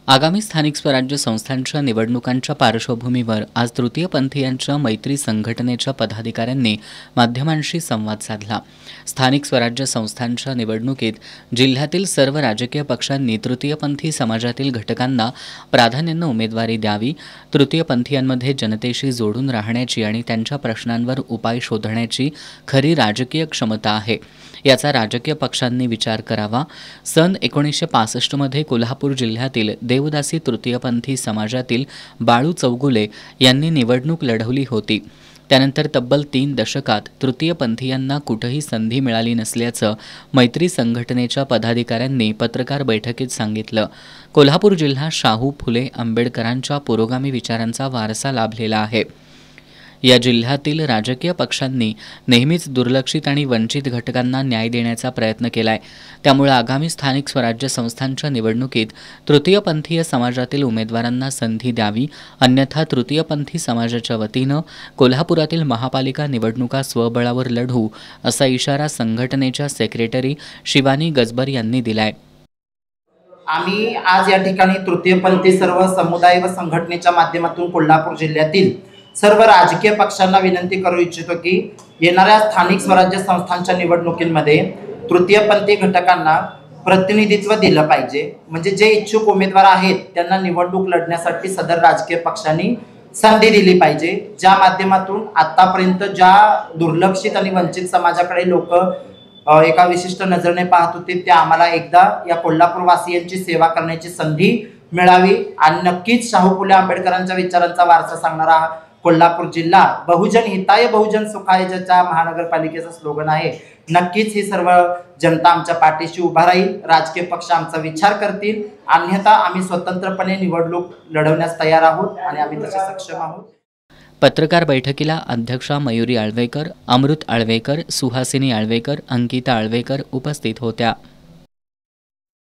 आगामी स्थानिक स्वराज्य संस्थांच्या निवडणुकांच्या पार्श्वभूमीवर आज तृतीयपंथीयांच्या मैत्री संघटनेच्या पदाधिकाऱ्यांनी माध्यमांशी संवाद साधला। स्थानिक स्वराज्य संस्थांच्या निवडणुकीत जिल्ह्यातील सर्व राजकीय पक्षांनी तृतीयपंथी समाजातील घटकांना प्राधान्याने उमेदवारी द्यावी, तृतीयपंथीयांमध्ये जनतेशी जोडून राहण्याची आणि त्यांच्या प्रश्नांवर उपाय शोधण्याची खरी राजकीय क्षमता आहे, याचा राजकीय पक्षांनी विचार करावा। सन 1965 मध्ये कोल्हापूर जिल्ह्यातील देवदासी तृतीयपंथी समाजातील बाळू चौगुले यांनी निवडणूक लढवली होती। त्यानंतर तब्बल 3 दशकात तृतीयपंथीयांना कुठेही संधी मिळाली नसल्याचं मैत्री संघटनेच्या पदाधिकाऱ्यांनी पत्रकार बैठकीत सांगितलं। कोल्हापूर जिल्हा शाहू फुले आंबेडकरांच्या पुरोगामी विचारांचा वारसा लाभलेला आहे। या जिल्ह्यातील राजकीय पक्षांनी नेहमीच दुर्लक्षित आणि वंचित घटकांना न्याय देण्याचा प्रयत्न केलाय। त्यामुळे आगामी स्थानिक स्वराज्य संस्थांच्या निवडणुकीत तृतीयपंथीय समाजातील उमेदवारांना संधी द्यावी, अन्यथा तृतीयपंथी समाजाच्या वतीनं कोल्हापुरातील महापालिका निवडणुका स्वबळावर लढू, असा इशारा संघटनेच्या सेक्रेटरी शिवानी गजबर यांनी दिलाय। आम्ही आज या ठिकाणी तृतीयपंथी सर्व समुदाय व संघटनेच्या माध्यमातून कोल्हापूर जिल्ह्यातील सर्व राजकीय पक्षांना विनंती करू इच्छितो की येणाऱ्या स्थानिक स्वराज्य संस्थांच्या निवडणुकीमध्ये तृतीयपंथी घटकांना प्रतिनिधित्व दिलं पाहिजे। म्हणजे जे इच्छुक उमेदवार आहेत त्यांना निवडणूक लढण्यासाठी सदर राजकीय पक्षांनी संधी दिली पाहिजे, ज्या माध्यमातून आतापर्यंत ज्या दुर्लक्षित आणि वंचित समाजाकडे लोक एका विशिष्ट नजरेने पाहत होते, त्या आम्हाला एकदा या कोल्हापूरवासियांची सेवा करण्याची संधी मिळावी। आणि नक्कीच शाहू फुले आंबेडकरांच्या विचारांचा वारसा सांगणारा कोल्हापूर जिल्हा बहुजन हिताय बहुजन सुखाय, ज्याच्या महानगरपालिकेचं स्लोगन आहे, नक्कीच ही सर्व जनता आमच्या पाठीशी उभा राहील। राजकीय पक्ष आमचा विचार करतील, अन्यथा आम्ही स्वतंत्रपणे निवडणूक लढवण्यास तयार आहोत आणि आम्ही तसे सक्षम आहोत। पत्रकार बैठकीला अध्यक्षा मयुरी आळवेकर, अमृत आळवेकर, सुहासिनी आळवेकर, अंकिता आळवेकर उपस्थित होत्या।